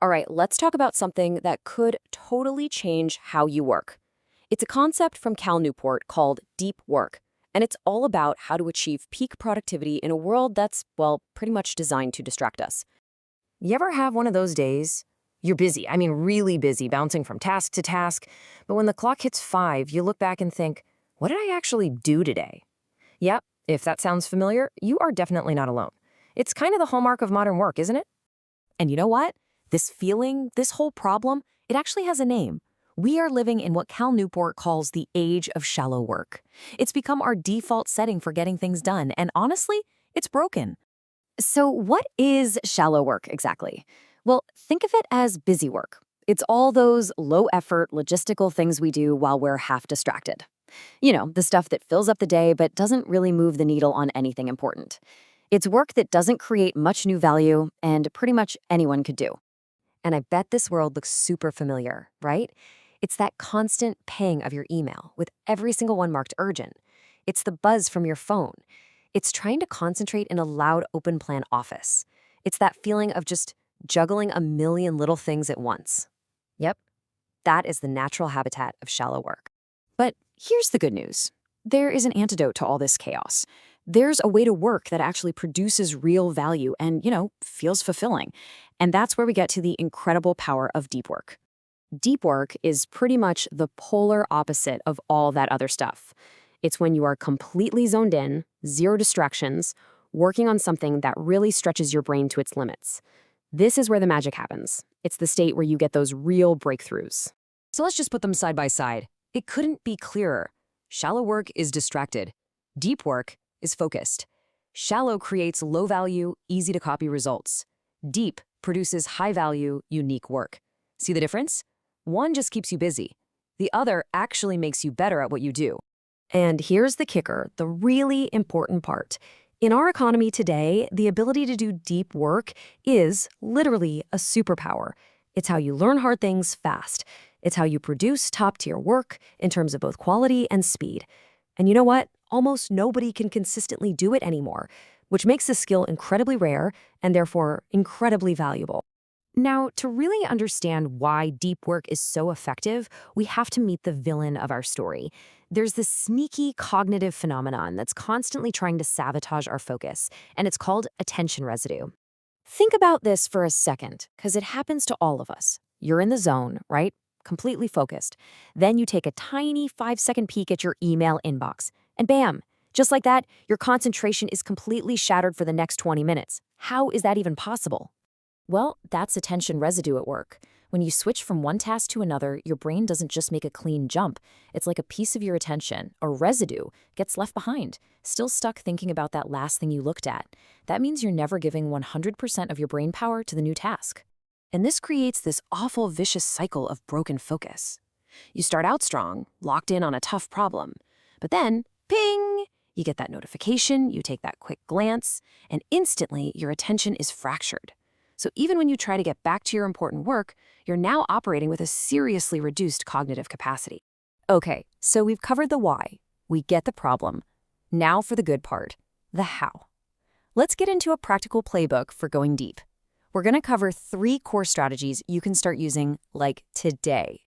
All right, let's talk about something that could totally change how you work. It's a concept from Cal Newport called deep work, and it's all about how to achieve peak productivity in a world that's, well, pretty much designed to distract us. You ever have one of those days? You're busy, I mean really busy, bouncing from task to task, but when the clock hits 5, you look back and think, what did I actually do today? Yep, if that sounds familiar, you are definitely not alone. It's kind of the hallmark of modern work, isn't it? And you know what? This feeling, this whole problem, it actually has a name. We are living in what Cal Newport calls the age of shallow work. It's become our default setting for getting things done, and honestly, it's broken. So what is shallow work exactly? Well, think of it as busy work. It's all those low-effort, logistical things we do while we're half distracted. You know, the stuff that fills up the day but doesn't really move the needle on anything important. It's work that doesn't create much new value and pretty much anyone could do. And I bet this world looks super familiar, right? It's that constant ping of your email with every single one marked urgent. It's the buzz from your phone. It's trying to concentrate in a loud open plan office. It's that feeling of just juggling a million little things at once. Yep, that is the natural habitat of shallow work. But here's the good news. There is an antidote to all this chaos. There's a way to work that actually produces real value and, feels fulfilling. And that's where we get to the incredible power of deep work. Deep work is pretty much the polar opposite of all that other stuff. It's when you are completely zoned in, zero distractions, working on something that really stretches your brain to its limits. This is where the magic happens. It's the state where you get those real breakthroughs. So let's just put them side by side. It couldn't be clearer. Shallow work is distracted. Deep work is focused. Shallow creates low-value, easy-to-copy results. Deep produces high-value, unique work. See the difference? One just keeps you busy. The other actually makes you better at what you do. And here's the kicker, the really important part. In our economy today, the ability to do deep work is literally a superpower. It's how you learn hard things fast. It's how you produce top-tier work in terms of both quality and speed. And you know what? Almost nobody can consistently do it anymore, which makes this skill incredibly rare and therefore incredibly valuable. Now, to really understand why deep work is so effective, we have to meet the villain of our story. There's this sneaky cognitive phenomenon that's constantly trying to sabotage our focus, and it's called attention residue. Think about this for a second, because it happens to all of us. You're in the zone, right? Completely focused. Then you take a tiny 5-second peek at your email inbox, and bam, just like that, your concentration is completely shattered for the next 20 minutes. How is that even possible? Well, that's attention residue at work. When you switch from one task to another, your brain doesn't just make a clean jump. It's like a piece of your attention, or residue, gets left behind, still stuck thinking about that last thing you looked at. That means you're never giving 100% of your brain power to the new task. And this creates this awful vicious cycle of broken focus. You start out strong, locked in on a tough problem. But then, ping! You get that notification, you take that quick glance, and instantly your attention is fractured. So even when you try to get back to your important work, you're now operating with a seriously reduced cognitive capacity. Okay, so we've covered the why. We get the problem. Now for the good part, the how. Let's get into a practical playbook for going deep. We're going to cover 3 core strategies you can start using, like, today.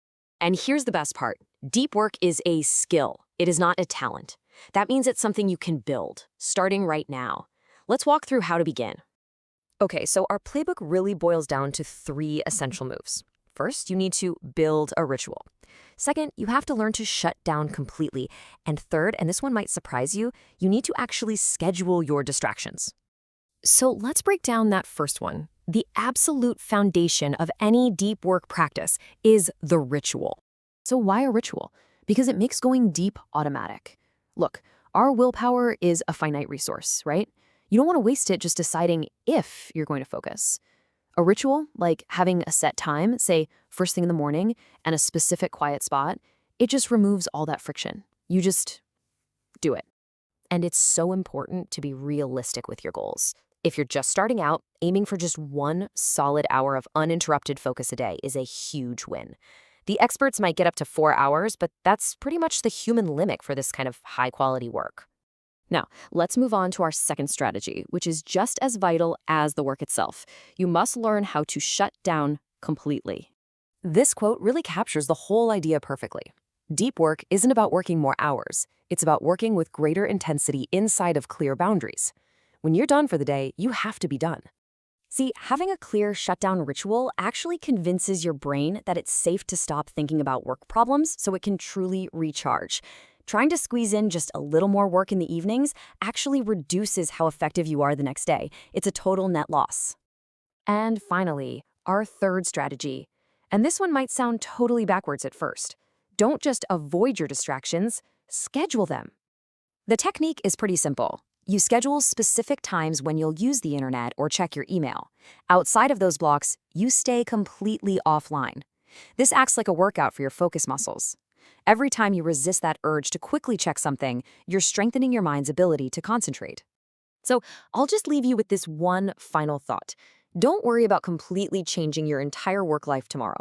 And here's the best part. Deep work is a skill. It is not a talent. That means it's something you can build, starting right now. Let's walk through how to begin. Okay, so our playbook really boils down to 3 essential moves. First, you need to build a ritual. Second, you have to learn to shut down completely. And third, and this one might surprise you, you need to actually schedule your distractions. So let's break down that first one. The absolute foundation of any deep work practice is the ritual. So why a ritual? Because it makes going deep automatic. Look, our willpower is a finite resource, right? You don't want to waste it just deciding if you're going to focus. A ritual, like having a set time, say first thing in the morning, and a specific quiet spot, it just removes all that friction. You just do it. And it's so important to be realistic with your goals. If you're just starting out, aiming for just 1 solid hour of uninterrupted focus a day is a huge win. The experts might get up to 4 hours, but that's pretty much the human limit for this kind of high-quality work. Now, let's move on to our second strategy, which is just as vital as the work itself. You must learn how to shut down completely. This quote really captures the whole idea perfectly. Deep work isn't about working more hours. It's about working with greater intensity inside of clear boundaries. When you're done for the day, you have to be done. See, having a clear shutdown ritual actually convinces your brain that it's safe to stop thinking about work problems so it can truly recharge. Trying to squeeze in just a little more work in the evenings actually reduces how effective you are the next day. It's a total net loss. And finally, our third strategy. And this one might sound totally backwards at first. Don't just avoid your distractions, schedule them. The technique is pretty simple. You schedule specific times when you'll use the internet or check your email. Outside of those blocks, you stay completely offline. This acts like a workout for your focus muscles. Every time you resist that urge to quickly check something, you're strengthening your mind's ability to concentrate. So I'll just leave you with this one final thought. Don't worry about completely changing your entire work life tomorrow.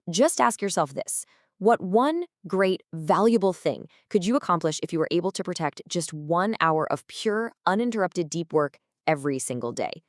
Just ask yourself this. What one great, valuable thing could you accomplish if you were able to protect just 1 hour of pure, uninterrupted deep work every single day?